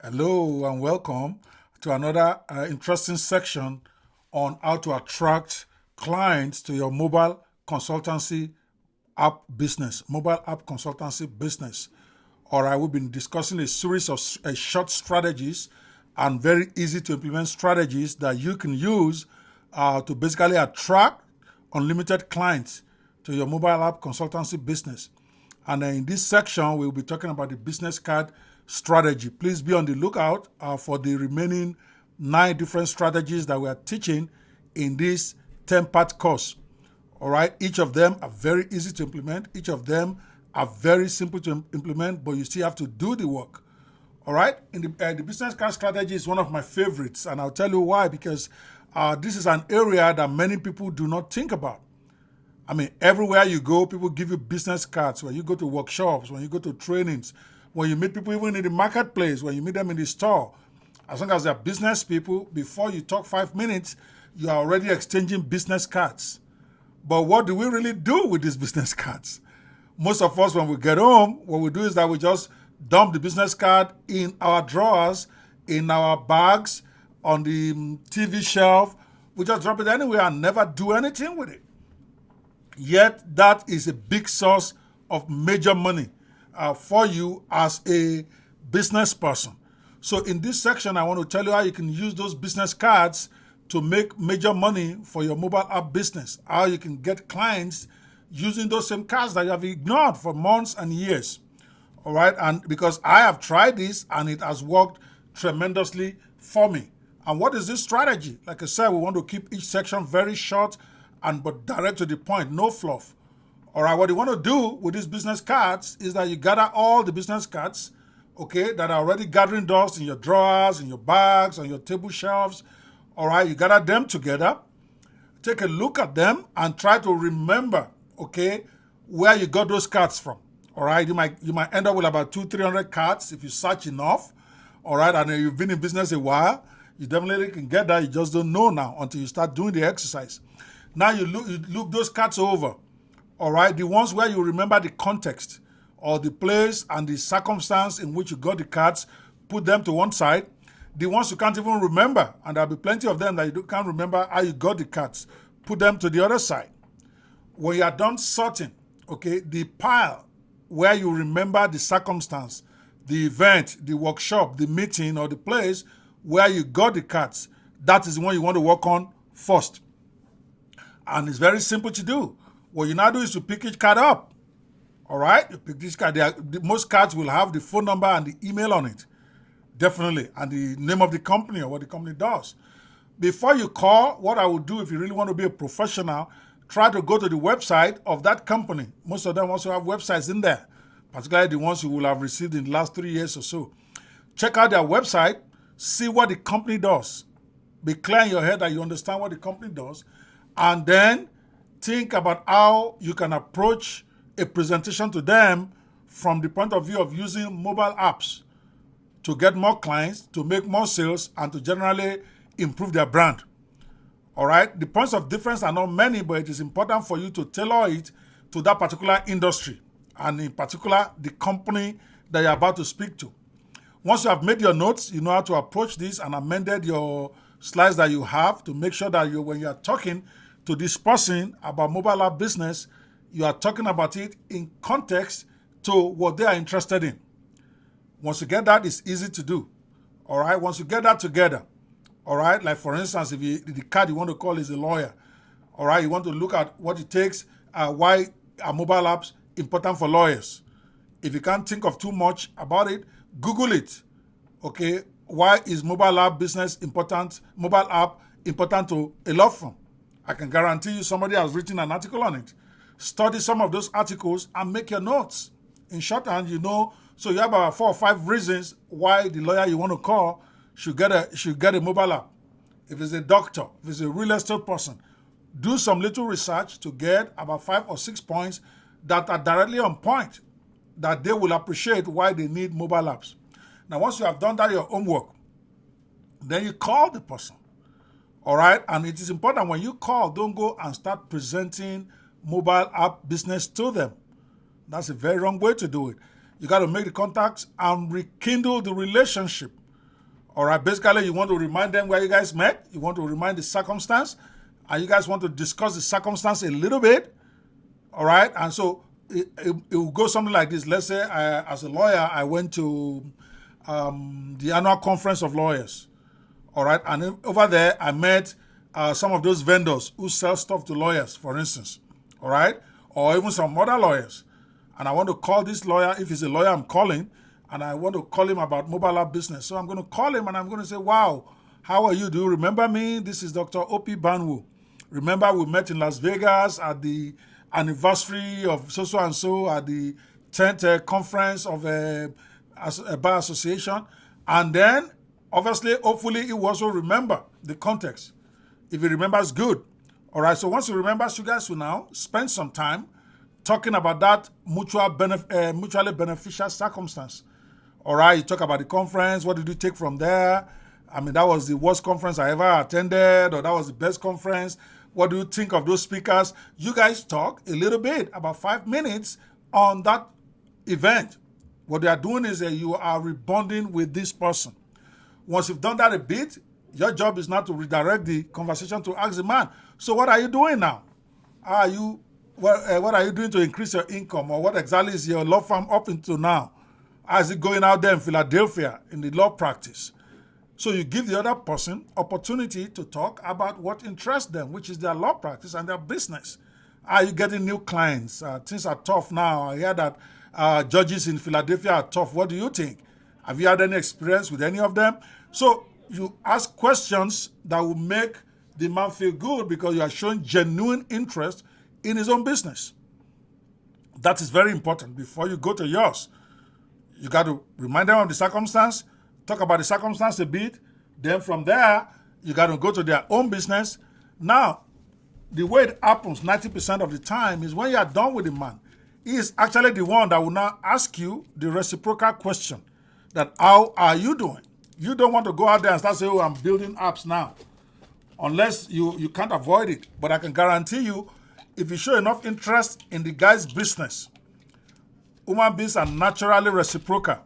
Hello and welcome to another interesting section on how to attract clients to your mobile consultancy app business, mobile app consultancy business. All right, we've been discussing a series of short strategies and very easy to implement strategies that you can use to basically attract unlimited clients to your mobile app consultancy business. And in this section, we'll be talking about the business card strategy. Please be on the lookout for the remaining 9 different strategies that we are teaching in this 10-part course. All right, each of them are very easy to implement. Each of them are very simple to implement, but you still have to do the work. All right, in the business card strategy is one of my favorites, and I'll tell you why. Because this is an area that many people do not think about. I mean, everywhere you go, people give you business cards. When you go to workshops, when you go to trainings, when you meet people even in the marketplace, when you meet them in the store, as long as they're business people, before you talk 5 minutes, you are already exchanging business cards. But what do we really do with these business cards? Most of us, when we get home, what we do is that we just dump the business card in our drawers, in our bags, on the TV shelf. We just drop it anywhere and never do anything with it. Yet that is a big source of major money for you as a business person. So in this section, I want to tell you how you can use those business cards to make major money for your mobile app business, how you can get clients using those same cards that you have ignored for months and years. All right, and because I have tried this and it has worked tremendously for me. And what is this strategy? Like I said, we want to keep each section very short and but direct to the point, no fluff. All right, what you want to do with these business cards is that you gather all the business cards, okay, that are already gathering dust in your drawers, in your bags, on your table shelves. All right, you gather them together, take a look at them, and try to remember, okay, where you got those cards from. All right, you might end up with about 200-300 cards if you search enough. All right, and you've been in business a while, you definitely can get that. You just don't know now until you start doing the exercise. Now you look those cards over. All right, the ones where you remember the context or the place and the circumstance in which you got the cards, put them to one side. The ones you can't even remember, and there'll be plenty of them that you can't remember how you got the cards, put them to the other side. When you are done sorting, okay, the pile where you remember the circumstance, the event, the workshop, the meeting, or the place where you got the cards, that is the one you want to work on first. And it's very simple to do. What you now do is to pick each card up. All right? You pick each card. Most cards will have the phone number and the email on it. Definitely. And the name of the company or what the company does. Before you call, what I would do if you really want to be a professional, try to go to the website of that company. Most of them also have websites in there, particularly the ones you will have received in the last 3 years or so. Check out their website, see what the company does. Be clear in your head that you understand what the company does, and then think about how you can approach a presentation to them from the point of view of using mobile apps to get more clients, to make more sales, and to generally improve their brand. All right? The points of difference are not many, but it is important for you to tailor it to that particular industry, and in particular, the company that you're about to speak to. Once you have made your notes, you know how to approach this and amended your slides that you have to make sure that when you are talking to this person about mobile app business, you are talking about it in context to what they are interested in. Once you get that, it's easy to do. All right. Once you get that together, all right. Like for instance, if the card you want to call is a lawyer, all right. You want to look at what it takes, why are mobile apps important for lawyers. If you can't think of too much about it, Google it. Okay. Why is mobile app business important? Mobile app important to a law firm? I can guarantee you somebody has written an article on it. Study some of those articles and make your notes. In shorthand, you know, so you have about 4 or 5 reasons why the lawyer you want to call should get a mobile app. If it's a doctor, if it's a real estate person, do some little research to get about 5 or 6 points that are directly on point, that they will appreciate why they need mobile apps. Now, once you have done that, your homework, then you call the person. All right, and it is important when you call, don't go and start presenting mobile app business to them. That's a very wrong way to do it. You got to make the contacts and rekindle the relationship. All right, basically, you want to remind them where you guys met. You want to remind the circumstance, and you guys want to discuss the circumstance a little bit. All right, and so it will go something like this. Let's say, as a lawyer, I went to the annual conference of lawyers. All right, and over there, I met some of those vendors who sell stuff to lawyers, for instance. All right, or even some other lawyers. And I want to call this lawyer, if he's a lawyer I'm calling, and I want to call him about mobile app business. So I'm going to call him and I'm going to say, wow, how are you? Do you remember me? This is Dr. Opie Banwo. Remember we met in Las Vegas at the anniversary of so-and-so at the 10th conference of a bar association. And then, obviously, hopefully, he will also remember the context. If he remembers, good. All right, so once he remembers, you guys will now spend some time talking about that mutually beneficial circumstance. All right, you talk about the conference. What did you take from there? I mean, that was the worst conference I ever attended, or that was the best conference. What do you think of those speakers? You guys talk a little bit, about 5 minutes on that event. What they are doing is that you are rebonding with this person. Once you've done that a bit, your job is now to redirect the conversation to ask the man, so what are you doing now? What are you doing to increase your income? Or what exactly is your law firm up into now? How is it going out there in Philadelphia in the law practice? So you give the other person opportunity to talk about what interests them, which is their law practice and their business. Are you getting new clients? Things are tough now. I hear that judges in Philadelphia are tough. What do you think? Have you had any experience with any of them? So you ask questions that will make the man feel good because you are showing genuine interest in his own business. That is very important. Before you go to yours, you got to remind them of the circumstance, talk about the circumstance a bit. Then from there, you got to go to their own business. Now, the way it happens 90% of the time is when you are done with the man, he is actually the one that will now ask you the reciprocal question that, how are you doing? You don't want to go out there and start saying, oh, I'm building apps now. Unless you can't avoid it. But I can guarantee you, if you show enough interest in the guy's business, human beings are naturally reciprocal.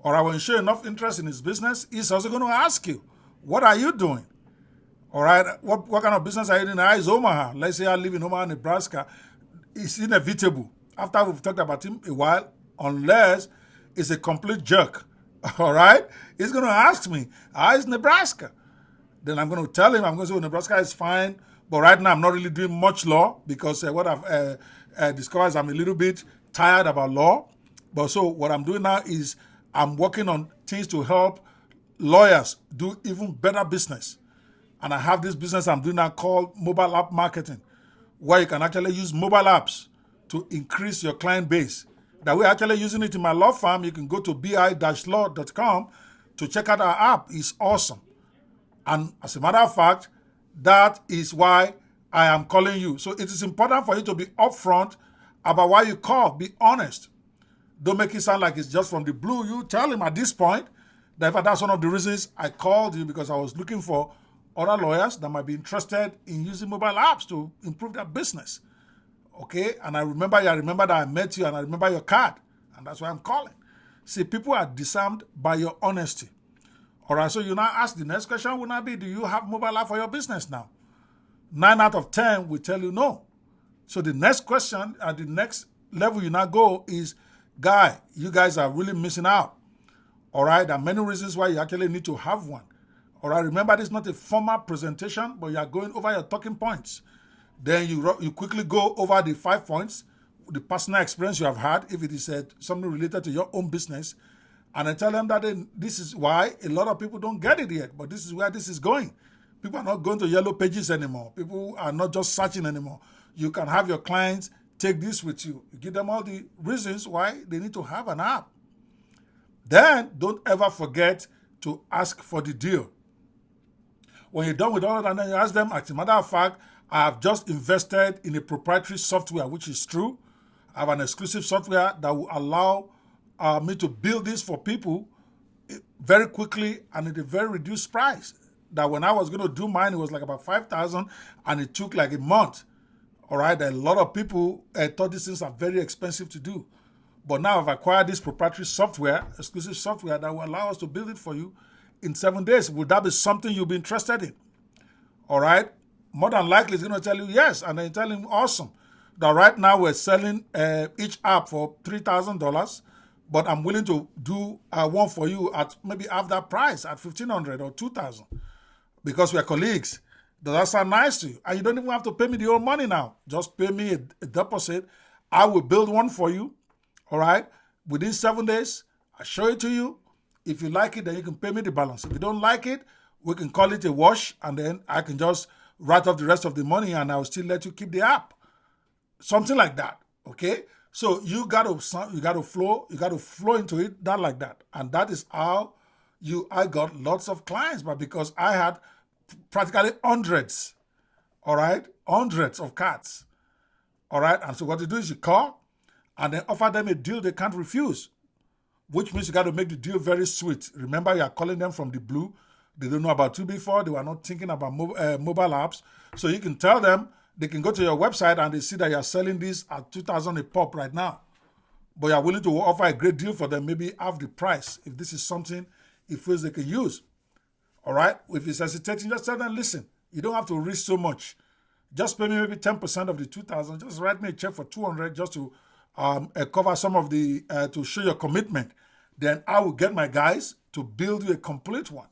Or when you show enough interest in his business, he's also going to ask you, what are you doing? All right, what kind of business are you doing? Is Omaha. Let's say I live in Omaha, Nebraska. It's inevitable. After we've talked about him a while, unless it's a complete jerk, all right, he's going to ask me, how is Nebraska? Then I'm going to tell him, I'm going to say, well, Nebraska is fine. But right now, I'm not really doing much law because what I've discovered is I'm a little bit tired about law. But so what I'm doing now is I'm working on things to help lawyers do even better business. And I have this business I'm doing now called mobile app marketing, where you can actually use mobile apps to increase your client base. That we're actually using it in my law firm. You can go to bi-law.com to check out our app. It's awesome. And as a matter of fact, that is why I am calling you. So it is important for you to be upfront about why you call. Be honest. Don't make it sound like it's just from the blue. You tell him at this point that that's one of the reasons I called you, because I was looking for other lawyers that might be interested in using mobile apps to improve their business. Okay? And I remember that I met you and I remember your card. And that's why I'm calling. See, people are disarmed by your honesty. All right, so you now ask, the next question will now be, do you have mobile app for your business now? 9 out of 10 will tell you no. So the next question at the next level you now go is, guy, you guys are really missing out. All right, there are many reasons why you actually need to have one. All right, remember, this is not a formal presentation, but you are going over your talking points. Then you quickly go over the 5 points, the personal experience you have had, if it is something related to your own business. And I tell them that this is why a lot of people don't get it yet, but this is where this is going. People are not going to yellow pages anymore. People are not just searching anymore. You can have your clients take this with you. You give them all the reasons why they need to have an app. Then don't ever forget to ask for the deal. When you're done with all that, then you ask them, as a matter of fact, I have just invested in a proprietary software, which is true. I have an exclusive software that will allow me to build this for people very quickly and at a very reduced price. That when I was going to do mine, it was like about $5,000 and it took like a month. All right, a lot of people thought these things are very expensive to do. But now I've acquired this proprietary software, exclusive software that will allow us to build it for you in 7 days. Would that be something you'll be interested in? All right. More than likely, it's going to tell you yes. And then you tell him, awesome. That right now we're selling each app for $3,000, but I'm willing to do one for you at maybe half that price at $1,500 or $2,000 because we're colleagues. Does that sound nice to you? And you don't even have to pay me the whole money now. Just pay me a deposit. I will build one for you. All right. Within 7 days, I show it to you. If you like it, then you can pay me the balance. If you don't like it, we can call it a wash, and then I can just write off the rest of the money, and I will still let you keep the app. Something like that. Okay. So you got to flow into it that like that, and that is how I got lots of clients, but because I had practically hundreds. All right, hundreds of cards. All right, and so what you do is you call, and then offer them a deal they can't refuse, which means you got to make the deal very sweet. Remember, you are calling them from the blue. They don't know about you before. They were not thinking about mobile apps. So you can tell them, they can go to your website and they see that you're selling this at $2,000 a pop right now. But you're willing to offer a great deal for them, maybe half the price, if this is something he feels they can use. All right? If it's hesitating, just tell them, listen, you don't have to risk so much. Just pay me maybe 10% of the $2,000. Just write me a check for $200 just to cover some of the, to show your commitment. Then I will get my guys to build you a complete one.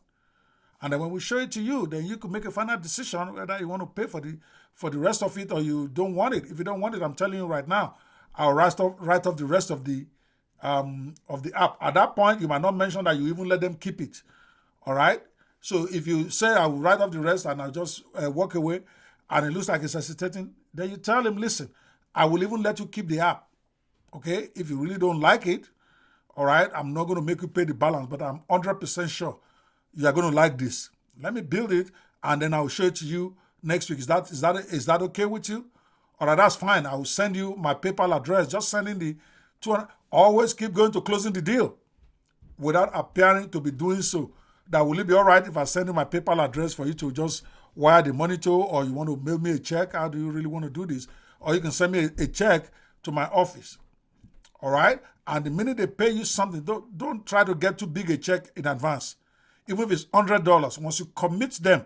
And then when we show it to you, then you can make a final decision whether you want to pay for the rest of it or you don't want it. If you don't want it, I'm telling you right now, I'll write off the rest of the app. At that point, you might not mention that you even let them keep it. All right? So if you say I will write off the rest and I'll just walk away and it looks like it's hesitating, then you tell him, listen, I will even let you keep the app. Okay? If you really don't like it, all right, I'm not going to make you pay the balance, but I'm 100% sure you are going to like this. Let me build it, and then I'll show it to you next week. Is that okay with you? All right, that's fine. I will send you my PayPal address. Just send in the 200. Always keep going to closing the deal without appearing to be doing so. That will it be all right if I send you my PayPal address for you to just wire the money to, or you want to mail me a check? How do you really want to do this? Or you can send me a check to my office. All right? And the minute they pay you something, don't try to get too big a check in advance. Even if it's $100, once you commit them,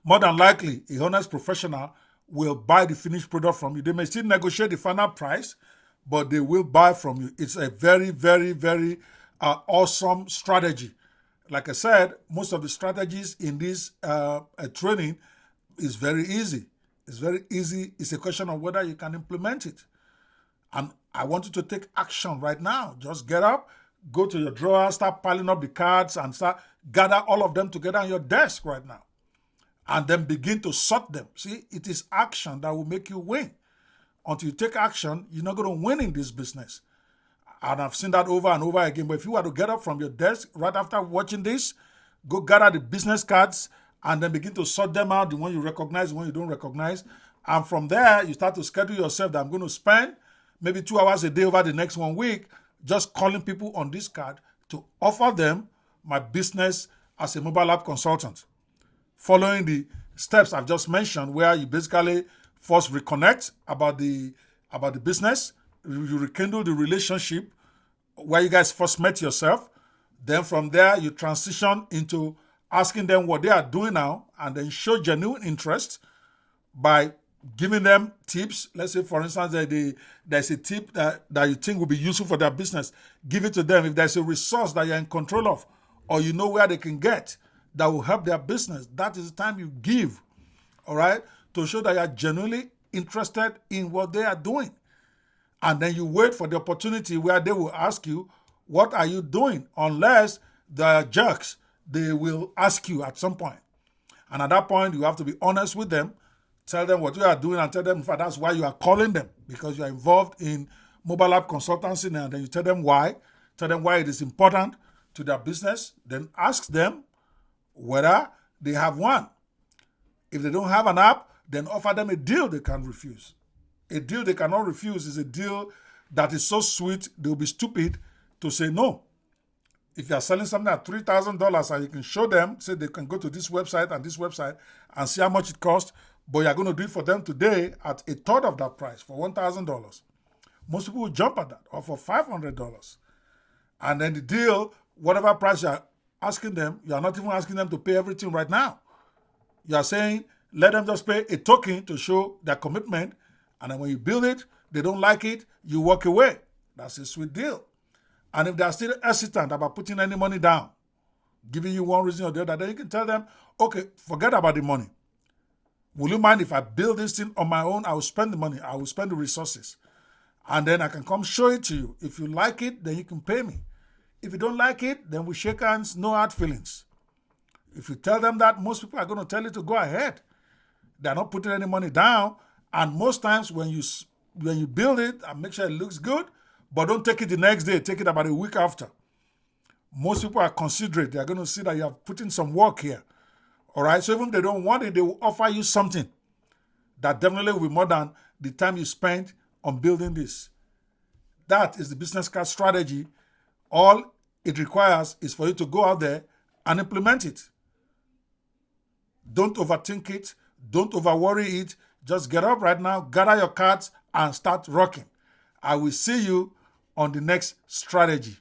more than likely, a honest professional will buy the finished product from you. They may still negotiate the final price, but they will buy from you. It's a very, very, very awesome strategy. Like I said, most of the strategies in this training is very easy. It's very easy. It's a question of whether you can implement it. And I want you to take action right now. Just get up, go to your drawer, start piling up the cards, and start gather all of them together on your desk right now. And then begin to sort them. See, it is action that will make you win. Until you take action, you're not going to win in this business. And I've seen that over and over again. But if you were to get up from your desk right after watching this, go gather the business cards and then begin to sort them out, the one you recognize, the one you don't recognize. And from there, you start to schedule yourself that I'm going to spend maybe 2 hours a day over the next 1 week just calling people on this card to offer them my business as a mobile app consultant. Following the steps I've just mentioned, where you basically first reconnect about the business, you rekindle the relationship where you guys first met yourself. Then from there, you transition into asking them what they are doing now, and then show genuine interest by giving them tips. Let's say, for instance, there's a tip that you think will be useful for their business. Give it to them. If there's a resource that you're in control of, or you know where they can get that will help their business, that is the time you give, all right, to show that you're genuinely interested in what they are doing. And then you wait for the opportunity where they will ask you, what are you doing? Unless they're jerks, they will ask you at some point. And at that point, you have to be honest with them, tell them what you are doing, and tell them, in fact, that's why you are calling them, because you are involved in mobile app consultancy. And then you tell them why it is important to their business. Then ask them whether they have one. If they don't have an app, then offer them a deal they can't refuse. A deal they cannot refuse is a deal that is so sweet, they'll be stupid to say no. If you are selling something at $3,000 and you can show them, say they can go to this website and see how much it costs, but you're going to do it for them today at a third of that price for $1,000. Most people will jump at that, or for $500. And then the deal, whatever price you're asking them, you are not even asking them to pay everything right now. You are saying, let them just pay a token to show their commitment. And then when you build it, they don't like it, you walk away. That's a sweet deal. And if they are still hesitant about putting any money down, giving you one reason or the other, then you can tell them, okay, forget about the money. Will you mind if I build this thing on my own? I will spend the money. I will spend the resources. And then I can come show it to you. If you like it, then you can pay me. If you don't like it, then we shake hands, no hard feelings. If you tell them that, most people are going to tell you to go ahead. They're not putting any money down. And most times when you build it and make sure it looks good, but don't take it the next day, take it about a week after. Most people are considerate. They're going to see that you have put in some work here. All right, so even if they don't want it, they will offer you something that definitely will be more than the time you spent on building this. That is the business card strategy. All it requires is for you to go out there and implement it. Don't overthink it. Don't overworry it. Just get up right now, gather your cards, and start rocking. I will see you on the next strategy.